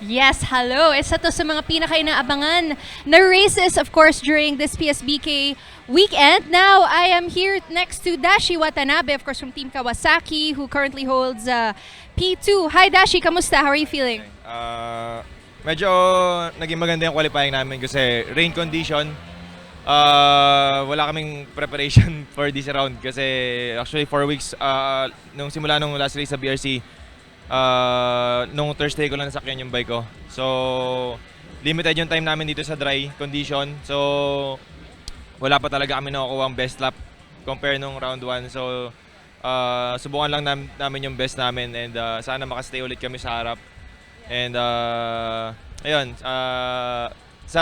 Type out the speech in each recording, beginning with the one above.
Yes, hello. Isa to sa mga pinaka-inaabangan na races, of course, during this PSBK weekend. Now, I am here next to Dashi Watanabe, of course, from Team Kawasaki, who currently holds P2. Hi, Dashi. Kamusta? How are you feeling? Medyo naging maganda yung qualifying namin kasi rain condition. Wala kaming preparation for this round kasi actually 4 weeks nung simula nung last race sa BRC, nung Thursday ko lang nasakyan yung bike ko. So, limited yung time namin dito sa dry condition. So, wala pa talaga kami nakukuha ang best lap compare nung round 1. So, subukan lang namin yung best namin and sana makastay ulit kami sa harap. And ayun, sa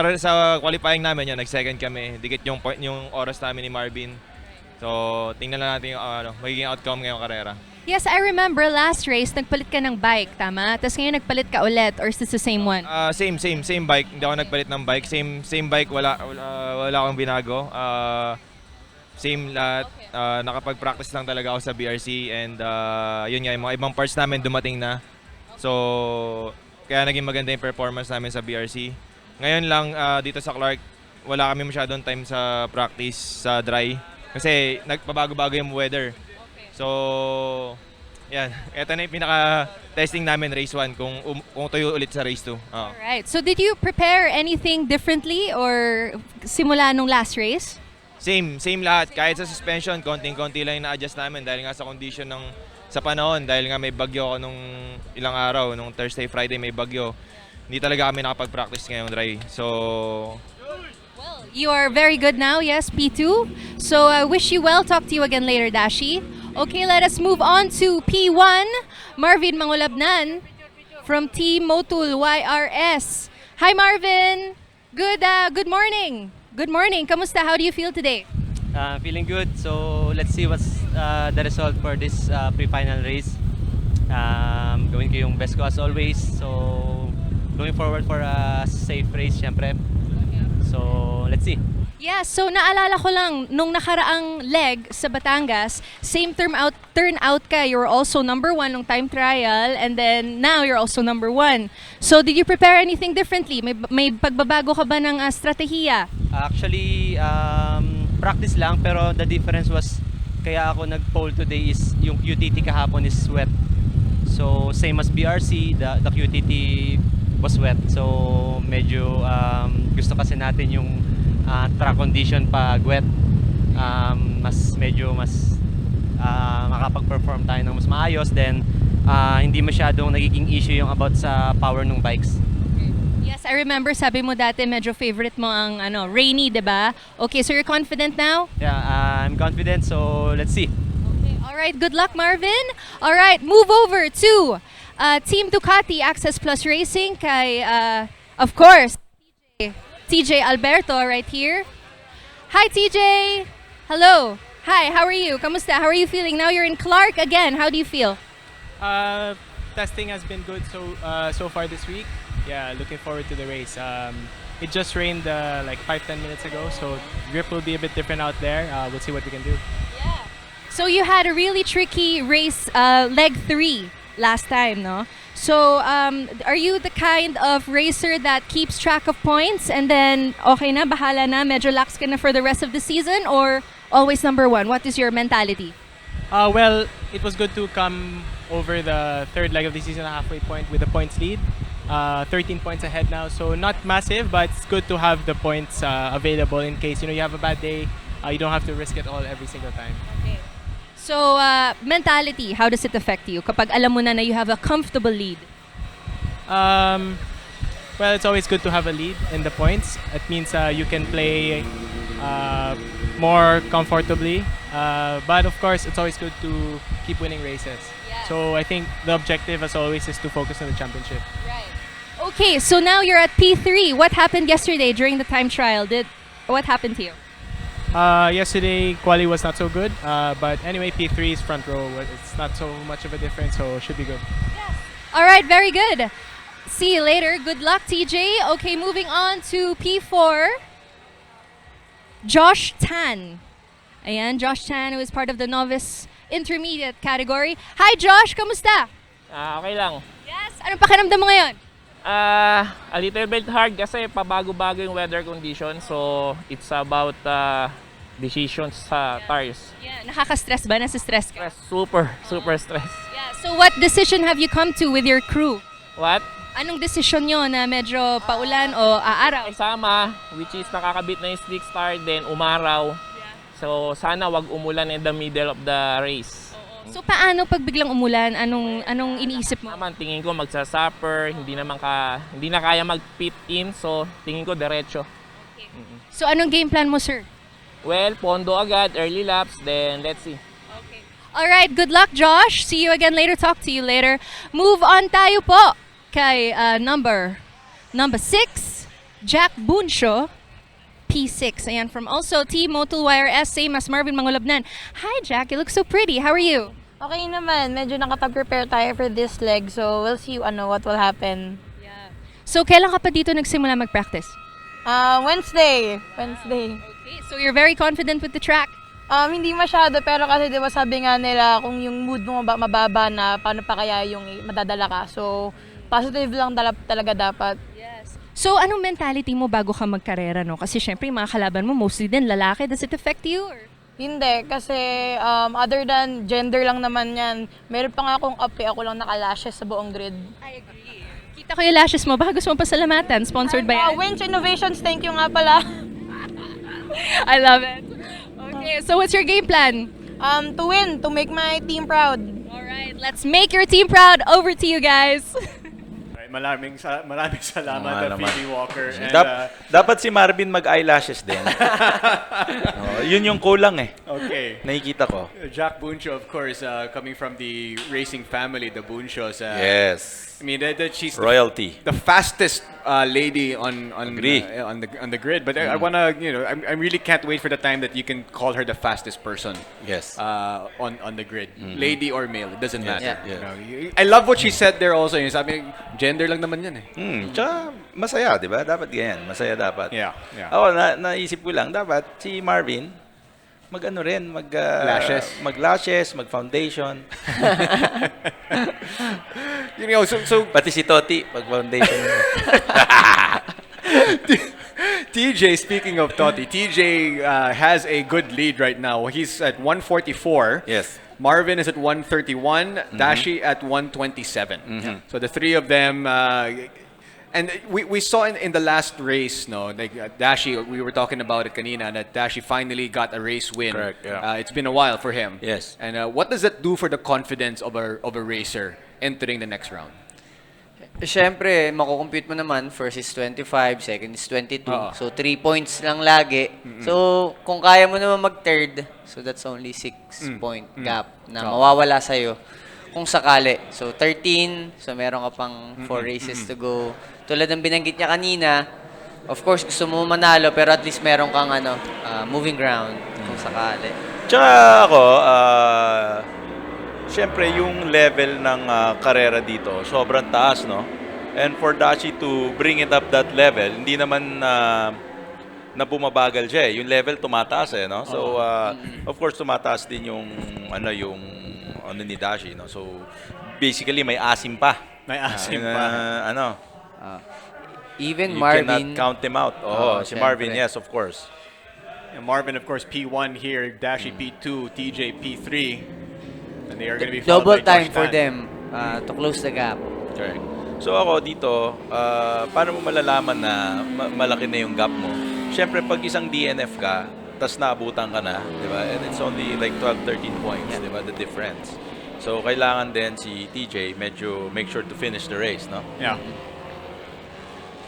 qualifying namin yun, nag-second kami. Dikit yung oras namin ni Marvin. So, tingnan lang natin yung magiging outcome ngayong karera. Yes, I remember last race, nagpalit ka ng bike, tama? Tapos ngayon nagpalit ka ulit, or is this the same one? Same bike. Hindi ako nagpalit ng bike. Same bike, wala akong binago. Same lahat. Nakapag-practice lang talaga ako sa BRC and yun nga, yung mga ibang parts namin dumating na. So, kaya naging maganda yung performance namin sa BRC. Ngayon lang dito sa Clark, wala kami masyadong time sa practice sa dry kasi nagpabago-bago yung weather. So, yan. Ito na yung pinaka-testing namin race 1 kung tuyo ulit sa race 2. Alright. So, did you prepare anything differently or simula nung last race? Same lahat. Kahit sa suspension, konting-konti lang yung na-adjust namin dahil nga sa condition sa panahon. Dahil nga may bagyo ako nung ilang araw, nung Thursday, Friday may bagyo. Hindi talaga kami nakapag-practice ngayong dry. So, well, you are very good now, yes, P2. So, I wish you well. Talk to you again later, Dashi. Okay, let us move on to P1. Marvin Mangulabnan from Team Motul YRS. Hi, Marvin. Good morning. Good morning. Kamusta? How do you feel today? Feeling good. So let's see what's the result for this pre-final race. Gawin ko yung best ko as always. So looking forward for a safe race, syempre. So let's see. Yeah, so naalala ko lang, nung nakaraang leg sa Batangas, same turnout ka. You were also number 1 nung time trial, and then now you're also number 1. So did you prepare anything differently? May pagbabago ka ba ng strategiya? Actually, practice lang, pero the difference was, kaya ako nag-pole today is yung QTT kahapon is wet. So same as BRC, the QTT was wet. So medyo gusto kasi natin yung track condition pag wet, mas makapag-perform tayo ng mas maayos, then hindi masyadong nagiging issue yung about sa power ng bikes. Yes, I remember sabi mo dati medyo favorite mo ang rainy, 'di ba? Okay, so you're confident now? Yeah, I'm confident, so let's see. Okay, all right, good luck, Marvin. All right, move over to Team Ducati Access Plus Racing kay of course TJ Alberto right here. Hi, TJ. Hello. Hi, how are you? Kamusta? How are you feeling? Now you're in Clark again. How do you feel? Testing has been good so far this week. Yeah, looking forward to the race. It just rained like 5-10 minutes ago, so grip will be a bit different out there. We'll see what we can do. Yeah. So you had a really tricky race, leg 3 last time, no? So, are you the kind of racer that keeps track of points and then okay na, bahala na, medyo lax ka na for the rest of the season, or always number 1? What is your mentality? Well, it was good to come over the third leg of the season, halfway point with a points lead. 13 points ahead now, so not massive, but it's good to have the points available in case you have a bad day. You don't have to risk it all every single time. Okay. So, mentality, how does it affect you kapag alam mo na you have a comfortable lead? Well, it's always good to have a lead in the points. It means you can play more comfortably. But of course, it's always good to keep winning races. Yes. So I think the objective, as always, is to focus on the championship. Right. Okay, so now you're at P3. What happened yesterday during the time trial? What happened to you? Yesterday, quali was not so good. But anyway, P3 is front row. It's not so much of a difference, so should be good. Yes. All right, very good. See you later. Good luck, TJ. Okay, moving on to P4. Josh Tan. Ayan, Josh Tan, who is part of the novice intermediate category. Hi, Josh. Kamusta? Okay lang. Yes. Anong pakiramdam mo ngayon? A little bit hard kasi pabago-bago yung weather condition. So, it's about decisions sa tires. Yeah, nakaka-stress ba? Nasa-stress ka? Stress, super, super stress. Yeah. So what decision have you come to with your crew? What? Anong desisyon nyo na medyo paulan o aaraw? Kasama, which is nakakabit na yung slick start, then umaraw. So, sana wag umulan in the middle of the race. So paano pag biglang umulan? Anong iniisip mo? Naman, tingin ko magsasupper, hindi na kaya mag-pit in, so tingin ko diretso. So anong game plan mo, sir? Well, pondo agad, early laps, then let's see. All right, good luck, Josh. See you again later. Talk to you later. Move on tayo po kay number 6, Jack Bunsho, P6. Ayan, from also Team Motul S, same as Marvin Mangulabnan. Hi, Jack. You look so pretty. How are you? Okay naman, medyo nakapag-prepare tayo for this leg, so we'll see what will happen. So, kailan ka pa dito nagsimula mag-practice? Wednesday. Okay, so you're very confident with the track? Hindi masyado, pero kasi di ba sabi nga nila kung yung mood mo mababa na, paano pa kaya yung madadala ka. So, positive lang talaga dapat. Yes. So, anong mentality mo bago ka magkarera, no? Kasi syempre, yung mga kalaban mo, mostly din lalaki. Does it affect you? Or? Hindi, kasi other than gender lang naman yan, meron pa nga akong ako lang naka-lashes sa buong grid. I agree. Kita ko yung lashes mo. Baka gusto mo pasalamatan. Sponsored by Winch Innovations, thank you nga pala. I love it. Okay, so what's your game plan? To win, to make my team proud. All right, let's make your team proud. Over to you guys. Right, maraming salamat naman. Phoebe Walker. And, Dapat si Marvin mag-eyelashes din. Yun yung kulang eh. okay. Nakikita ko. Jack Bunsho, of course, coming from the racing family, the Bunshos. Yes. I mean, that she's Royalty. the fastest lady on Agree. on the grid. But I wanna, I really can't wait for the time that you can call her the fastest person. Yes. On the grid, lady or male, it doesn't matter. Yeah. You know, I love what she said there also. Yung sabi, gender lang naman yan eh. Tsaka masaya, di ba? Dapat ganyan. Masaya dapat. Yeah. Ako, naisip ko lang, dapat si Marvin, mag-ano rin, Lashes. mag-lashes, mag-foundation. So Pati si Toti, mag-foundation. TJ, speaking of Totti, TJ has a good lead right now. He's at 144. Yes. Marvin is at 131. Dashi at 127. So the three of them. And we saw in the last race, no, like Dashi, we were talking about it kanina, that Dashi finally got a race win. Correct, yeah. It's been a while for him. Yes. And what does that do for the confidence of a racer entering the next round? Siyempre, makukompute mo naman, first is 25, second is 22. Oo. So, 3 points lang lagi. So, kung kaya mo naman mag-third, so that's only 6-point gap na mawawala sa'yo kung sakali. So, 13, so meron ka pang 4 races to go. Tulad ng binanggit niya kanina, of course, gusto mo manalo, pero at least meron kang moving ground kung sakali. Tsaka ako, siyempre yung level ng karera dito, sobrang taas, no? And for Dashi to bring it up that level, hindi naman na bumabagal siya eh. Yung level tumataas eh, no? So, of course, tumataas din yung ni Dashi, no? So, basically, may asim pa. May asim pa. Even You Marvin, cannot count him out. Si Marvin, yes, of course. And Marvin, of course, P1 here, Dashi P2, TJ P3. And they are going to be double followed by time Josh for Tan. them to close the gap. Correct. So ako dito, paano mo malalaman na malaki na yung gap mo? Siyempre, pag isang DNF ka, tas naabutan ka na, di ba? And it's only like 12, 13 points, di ba? The difference. So, kailangan din si TJ medyo make sure to finish the race, no? Yeah.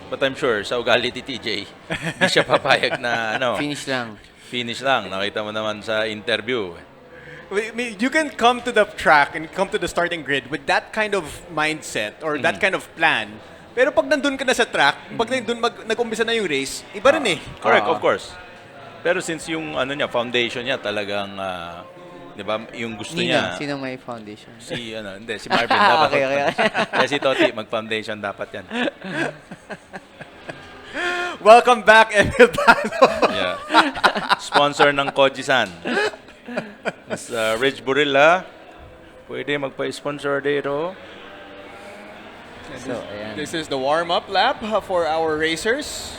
But I'm sure, sa ugali ni TJ, hindi siya papayag na, Finish lang. finish lang. Nakita mo naman sa interview. I mean, you can come to the track and come to the starting grid with that kind of mindset or that kind of plan. Pero pag nandun ka na sa track, pag nag-umpisa na yung race, iba rin eh. Correct, of course. Pero since yung foundation niya talagang, di ba, yung gusto niya. Sino may foundation? Si Marvin dapat. Okay. Kaya si Toti, mag-foundation dapat yan. Welcome back, Emil Pano. Yeah. Sponsor ng Koji-san. Mas Rich Burilla, pwede magpa-sponsor dito. So, ayan. This is the warm-up lap for our racers.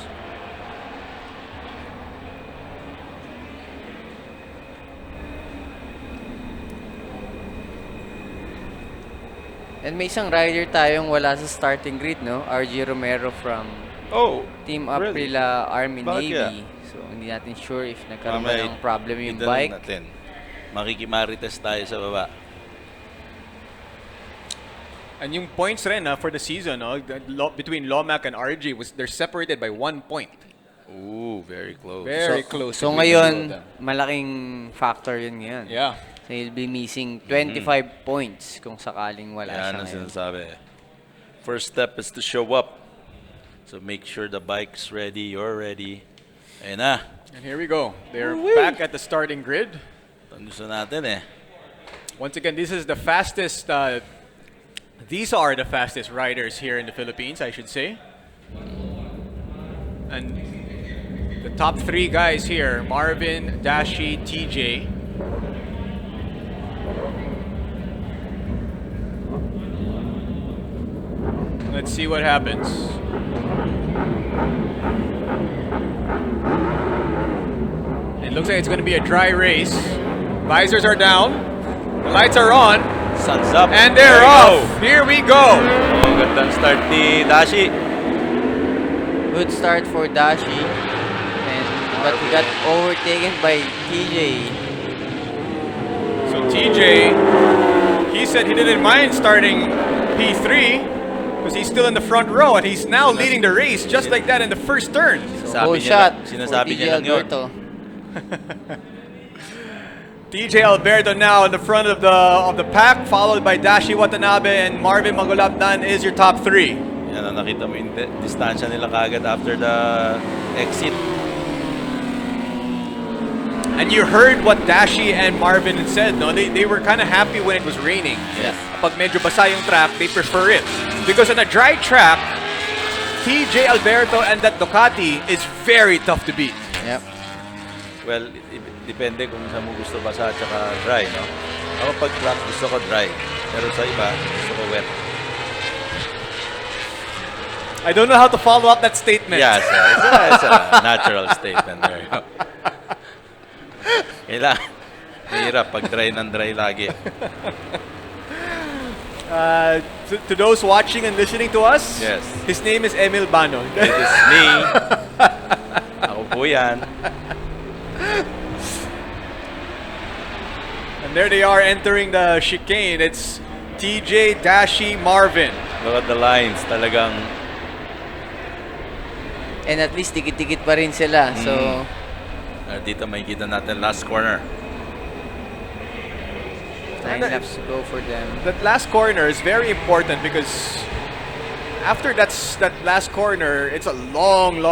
And may isang rider tayong wala sa starting grid, no? RG Romero from Oh, Team really? Aprila Army Bakit Navy. kaya? So, hindi natin sure if nagkaroon ba Mamaya, ng problem yung idalhin bike. natin. Makikimarites tayo sa baba. And yung points rin for the season, no? Between Lomac and RG, they're separated by 1 point. Ooh, very close. Very close. So between the two of ngayon, them. malaking factor yun ngayon. Yeah. So he'll be missing 25 points kung sakaling wala Yan siya ang ngayon. sinasabi. First step is to show up. So make sure the bike's ready, you're ready. Ayun na. And here we go. They're back at the starting grid. Tandusan natin eh. Once again, this is the fastest. These are the fastest riders here in the Philippines, I should say. And the top 3 guys here: Marvin, Dashi, TJ. Let's see what happens. It looks like it's going to be a dry race. Visors are down. The lights are on. Sun's up. And they're There we off. go. Here we go. Oh, gandang start ni Dashi. Good start for Dashi. But he got overtaken by TJ. So TJ, he said he didn't mind starting P3 because he's still in the front row and he's now leading the race just like that in the first turn. So whole shot for sinasabi TJ niya lang yun. Alberto. TJ Alberto now in the front of the pack, followed by Dashi Watanabe and Marvin Mangolabdan is your top 3. Yan ang nakita mo yung distansya nila kagad after the exit. And you heard what Dashi and Marvin had said, no? They were kind of happy when it was raining. Yes. Kapag medyo basa yung track, they prefer it. Because on a dry track, TJ Alberto and that Ducati is very tough to beat. Yep. Well, depende kung saan mo gusto basa at saka dry, no? Ako pag track gusto ko dry. Pero sa iba, gusto ko wet. I don't know how to follow up that statement. Yeah, so it's a natural statement there. Kailangan. Mahirap pag dry ng dry lagi. To those watching and listening to us, Yes. his name is Emil Bano. It is me. Ako po yan. And there they are entering the chicane. It's TJ, Dashi, Marvin. Look at the lines. Talagang And at least dikit-dikit pa rin sila. So, dito makikita natin last corner. 9 laps to go for them. That last corner is very important because after that last corner, it's a long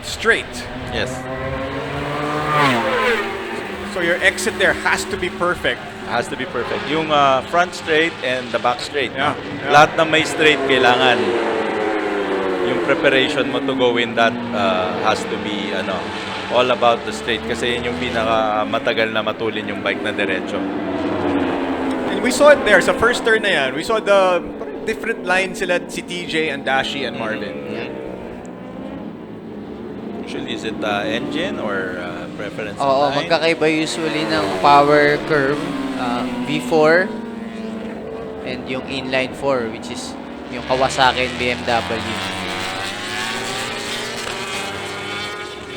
straight. Yes. So your exit there has to be perfect. Has to be perfect. Yung front straight and the back straight. Yeah, no? yeah. Lahat na may straight kailangan. Yung preparation mo to go in that has to be all about the straight kasi yun yung pinaka matagal na matulin yung bike na diretso. And we saw it there sa first turn na yan. We saw the different lines sila, si TJ and Dashi and Marvin. Usually is it engine or preference Oo, line? magkakaiba usually ng power curve, V4 and yung inline 4 which is yung Kawasaki and BMW.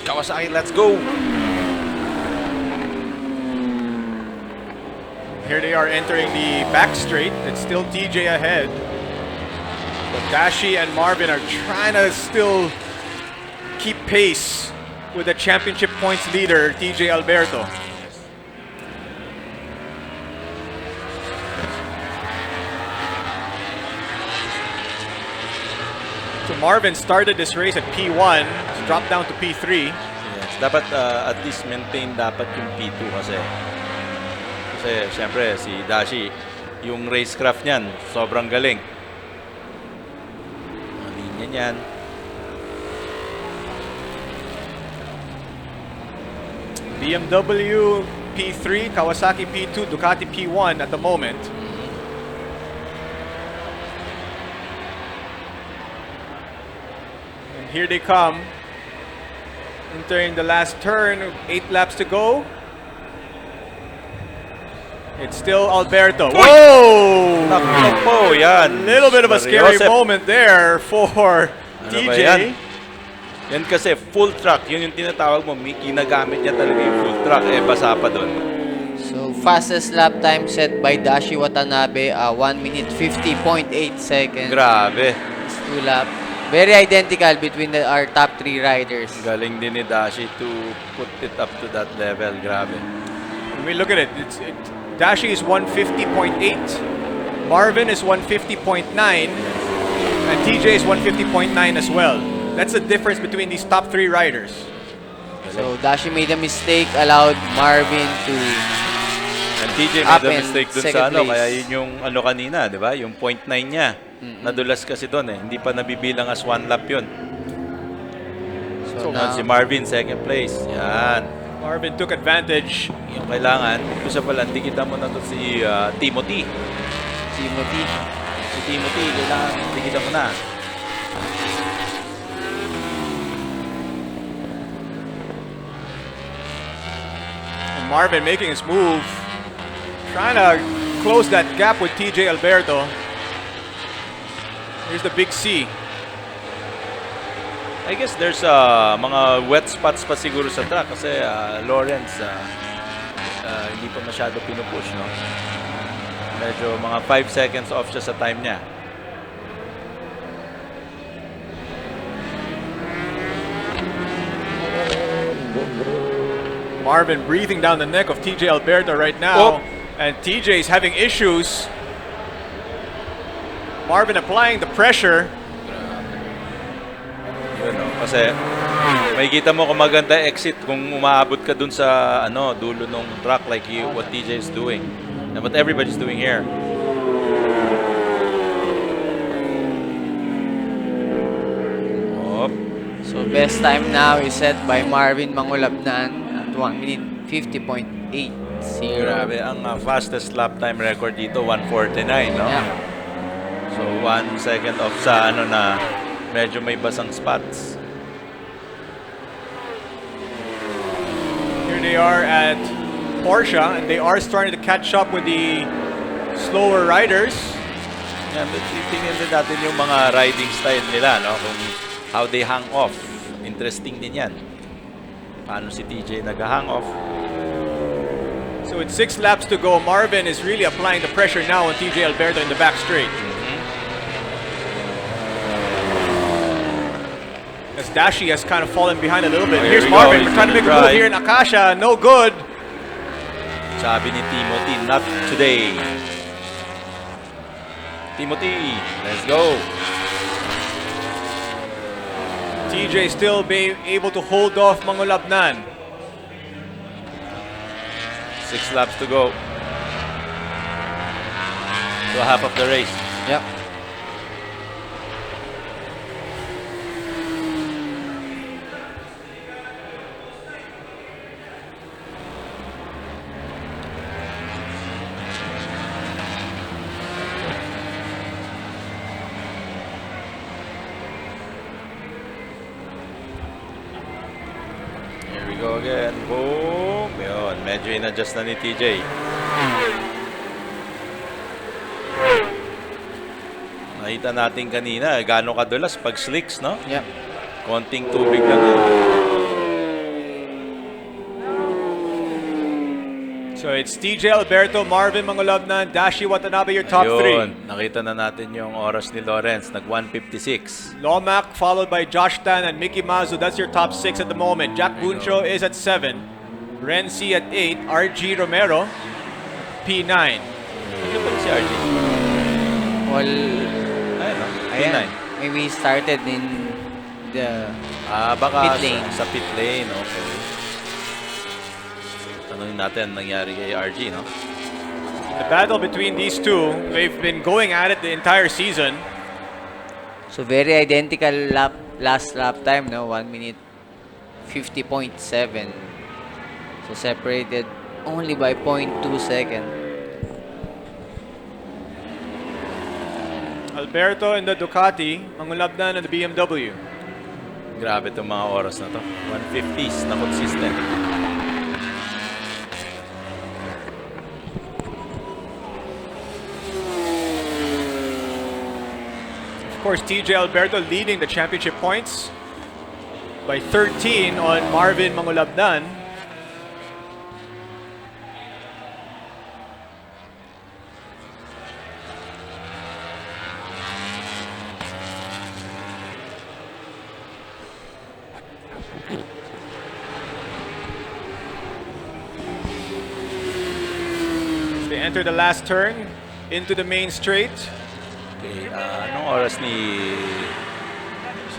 Kawasaki, let's go! Here they are entering the back straight. It's still TJ ahead. But Dashi and Marvin are trying to still keep pace with the championship points leader, TJ Alberto. So Marvin started this race at P1, dropped down to P3. Yes. Dapat at least maintain dapat yung P2 kasi. Kasi syempre si Dashi, yung racecraft niyan, sobrang galing. Ang linya niyan. BMW P3, Kawasaki P2, Ducati P1 at the moment. here they come. Entering the last turn, 8 laps to go. It's still Alberto. Whoa! Nakpo, yan. Little bit of a scary Mariosep. moment there for Ano ba yan? TJ. Yan kasi full track. Yun yung tinatawag mo. Ginagamit niya talaga yung full track. Eh, basa pa doon. So, fastest lap time set by Dashi Watanabe, 1 minute 50.8 seconds. Grabe. 2 lap. Very identical between our top 3 riders. Galing din ni Dashi to put it up to that level. Grabe. When we look at it, Dashi is 150.8, Marvin is 150.9, and TJ is 150.9 as well. That's the difference between these top 3 riders. So, Dashi made a mistake, allowed Marvin to And TJ up made a in mistake dun second sa ano. place. Kaya yun yung ano kanina, di ba? Yung 0.9 niya. Nadulas kasi doon eh. Hindi pa nabibilang as 1 lap yun. So, Si Marvin, second place. Yan. Marvin took advantage. Yung kailangan, isa pala, dikitan mo na to si Timothy. Timothy. Si Timothy, kailangan dikitan mo na. And Marvin making his move, trying to close that gap with TJ Alberto. Here's the big C. I guess there's mga wet spots pa siguro sa track kasi Lawrence hindi pa masyado pinupush, no? Medyo mga 5 seconds off siya sa time niya. Marvin breathing down the neck of TJ Alberto right now. And TJ's having issues. Marvin applying the pressure. Yun, no? Kasi makikita mo kung maganda exit kung umaabot ka dun sa dulo ng track like what TJ is doing. And what everybody's doing here. So, best time now is set by Marvin Mangulabnan at 1 minute 50.80. Grabe, ang fastest lap time record dito, 1:49, no? Yeah. So, 1 second off sa na medyo may basang spots. Here they are at Porsche, and they are starting to catch up with the slower riders. Yeah, but tingnan din natin yung mga riding style nila, no? Kung how they hang off. Interesting din yan. Paano si TJ nag-hang off? So with 6 laps to go, Marvin is really applying the pressure now on TJ Alberto in the back straight. As Dashi has kind of fallen behind a little bit. Here Here's we go. Marvin He's trying to gonna make a move try. here in Akasha. No good. Sabi ni Timothy, not today. Timothy, let's go. TJ still being able to hold off Mangulabnan. 6 laps to go. So half of the race. Yep. Here we go again. Boom. Yun, medyo in-adjust na ni TJ. Nakita natin kanina, gaano kadulas pag slicks, no? Yep. Konting tubig lang yun. So it's TJ Alberto, Marvin Mangulabnan, Dashi Watanabe, your top Ayun, 3. nakita na natin yung oras ni Lawrence, nag 1:56. Lomac followed by Josh Tan and Mickey Mazu. That's your top 6 at the moment. Jack Buncho is at 7. Renzi at 8. RG Romero, P9. Ano pa si RJ? Well, Ayun, no? ayan. P9. Maybe started in the Baka pit lane. Sa pit lane, okay. Tanungin natin ang nangyari kay RG, no? The battle between these two, they've been going at it the entire season. So, very identical last lap time, no? 1 minute 50.7. So, separated only by 0.2 second. Alberto in the Ducati, Mangulabnan in the BMW. Grabe itong mga oras na to. 150s na consistent. Of course, TJ Alberto leading the championship points by 13 on Marvin Mangulabnan. They enter the last turn into the main straight. Okay, anong oras si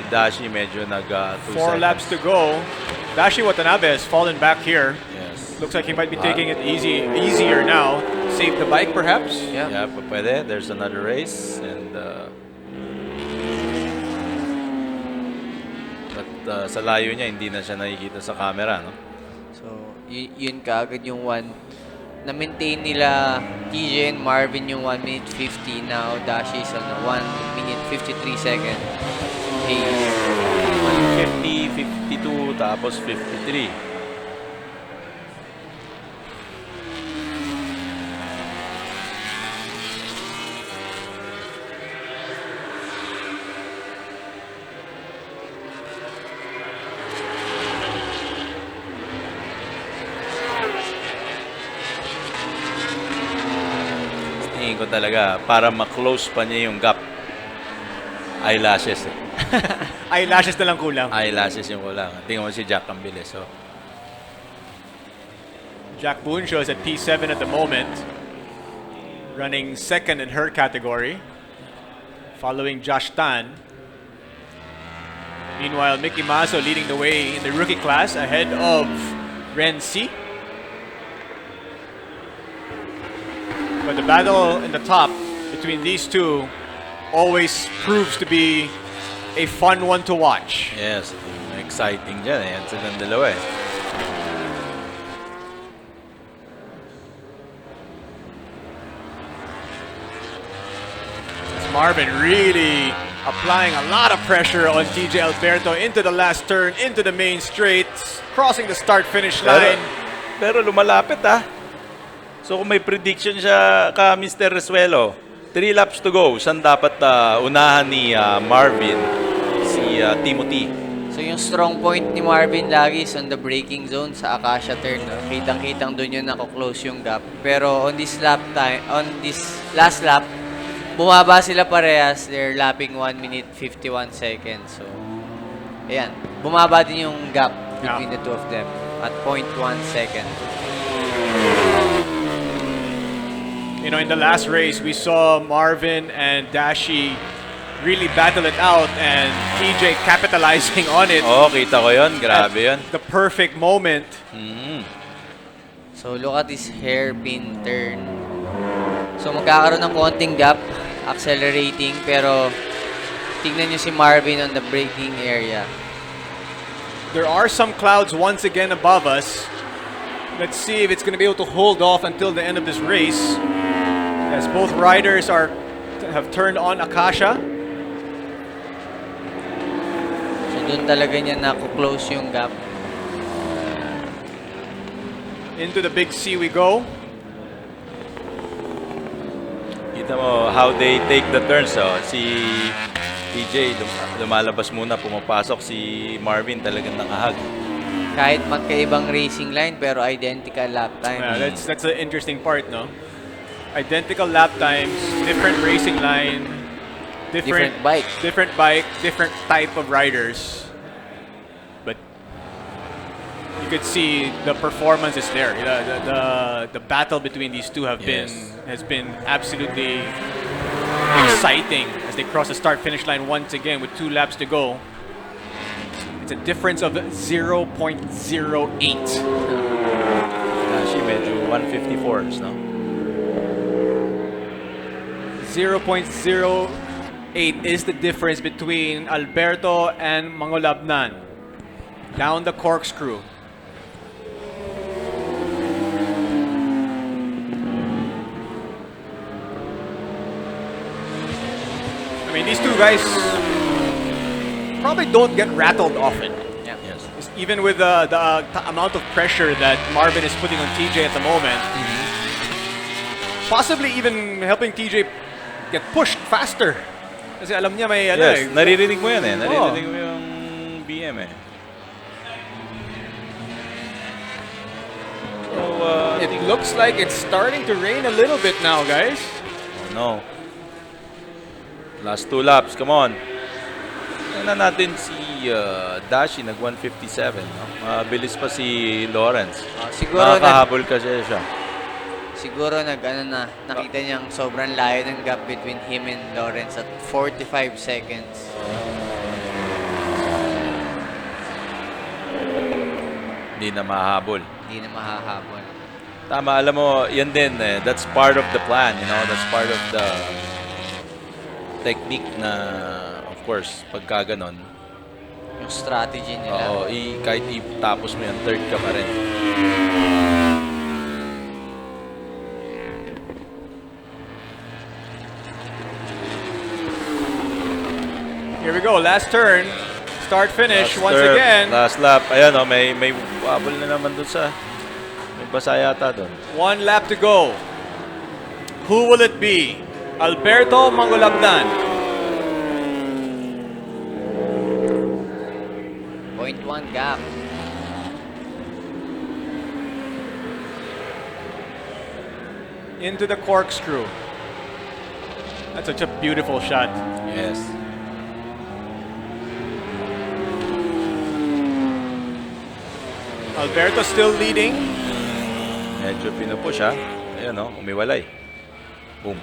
Dashi medyo nag 2 4 seconds. laps to go. Dashi Watanabe has fallen back here. Yes. Looks like he might be taking it easier now. Save the bike, perhaps. Yeah, pwede. There's another race. And but sa layo niya, hindi na siya nakikita sa camera, no? So, yun kaagad yung na-maintain nila TJ and Marvin yung 1 minute 50. Now, Dashi is on a 1 minute 53 second pace. 50, 52, tapos 53. Tingin ko talaga, para ma-close pa niya yung gap, eyelashes eh. Eyelashes na lang kulang. Eyelashes yung kulang. Tingnan mo si Jack ang bilis. So, Jack Boonshaw is at P7 at the moment, running second in her category, following Josh Tan. Meanwhile, Mickey Mazo leading the way in the rookie class ahead of Ren C. But the battle in the top between these two always proves to be a fun one to watch. yes, exciting dyan eh. Yan silang dalawa eh. Marvin really applying a lot of pressure on TJ Alberto into the last turn, into the main straight, crossing the start-finish line. Pero lumalapit ah. So kung may prediction siya ka Mr. Resuelo, 3 laps to go, saan dapat unahan ni Marvin si Timothy? So yung strong point ni Marvin lagi is on the braking zone sa Acacia turn. No? Kitang-kitang doon yun nako-close yung gap. Pero on this last lap, bumaba sila parehas. They're lapping 1 minute 51 seconds. So, ayan. Bumaba din yung gap between the two of them at 0.1 second. You know, in the last race, we saw Marvin and Dashi really battle it out and TJ capitalizing on it. Oh, kita ko yun. Grabe yun. The perfect moment. So, look at this hairpin turn. So, magkakaroon ng konting gap, accelerating, pero tignan nyo si Marvin on the braking area. There are some clouds once again above us. Let's see if it's going to be able to hold off until the end of this race, as both riders have turned on Acacia. So, dun talaga niya naku-close yung gap. Into the big C we go. Kita mo how they take the turns. Oh. Si TJ lumalabas muna, pumapasok. Si Marvin talagang nakahag. Kahit magkaibang racing line, pero identical lap time. Yeah, that's the interesting part, no? Identical lap times, different racing line, Different bike. Different type of riders. But you could see the performance is there. The battle between these two has been absolutely exciting as they cross the start-finish line once again with 2 laps to go. It's a difference of 0.08. Dashi medyo 154s, no? 0.08 is the difference between Alberto and Mangulabnan. Down the corkscrew. I mean, these two guys probably don't get rattled often. Yeah. Yes. Even with the amount of pressure that Marvin is putting on TJ at the moment, possibly even helping TJ get pushed faster. Kasi alam niya may ano Yes, naririnig mo yan eh. Naririnig Oo. mo yung BM eh. So, It looks like it's starting to rain a little bit now, guys. oh no. Last 2 laps, come on. Tingnan natin si Dashi, nag 157. No? Mabilis pa si Lawrence. Siguro Makakahabol kasi siya. Siguro nakita niyang sobrang layo ng gap between him and Lawrence at 45 seconds. Hindi na mahahabol. Hindi na mahahabol. Tama, alam mo, yan din eh. That's part of the plan, you know. That's part of the technique na, of course, pagka ganon. Yung strategy nila. Oo, kahit itapos mo yan, third ka pa rin. Here we go, last turn. Start finish Last once turn, again. Last lap. Ayan o, may wobble na naman dun sa... May basa yata dun. 1 lap to go. Who will it be? Alberto Mangulabdan. 0.1 gap. Into the corkscrew. That's such a beautiful shot. Yes. Alberto still leading. Medyo pinupush ha. Ayan o, umiwalay. Boom.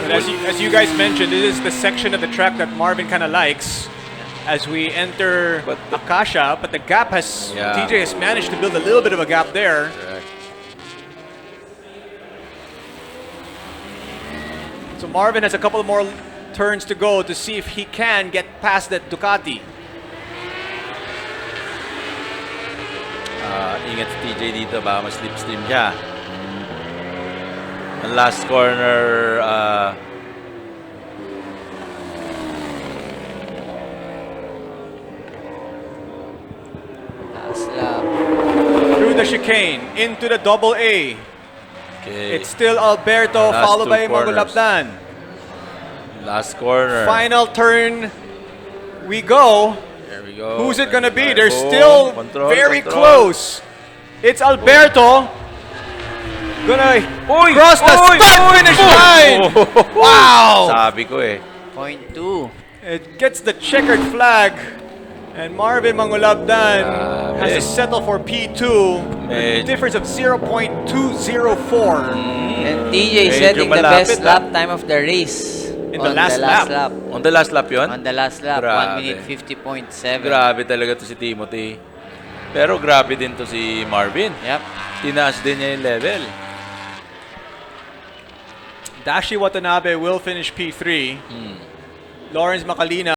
But as you guys mentioned, this is the section of the track that Marvin kind of likes. As we enter Akasha, but the gap has, TJ has managed to build a little bit of a gap there. Correct. So Marvin has a couple more turns to go to see if he can get past that Ducati. Ingat si TJ dito, baka ma-slipstream siya. Ang last corner, Last lap. Through the chicane, into the double A. okay. It's still Alberto, Last followed 2 by corners. Mangulabdan. Last corner. Final turn, we go. There we go. Who's it gonna be? They're Boom. still Control, very control. close. It's Alberto. Gonna cross the Oy! start-finish line. Wow! Sabi ko eh. 0.2. It gets the checkered flag. And Marvin Mangulabdan has to settle for P2. A difference of 0.204. And TJ setting the best lap time of the race. In the last lap. On the last lap yun? On the last lap, Grabe. 1 minute 50.7. Grabe talaga to si Timothy. Pero grabe din to si Marvin. Yep. Tinaas din niya yung level. Dashi Watanabe will finish P3. Lawrence Macalina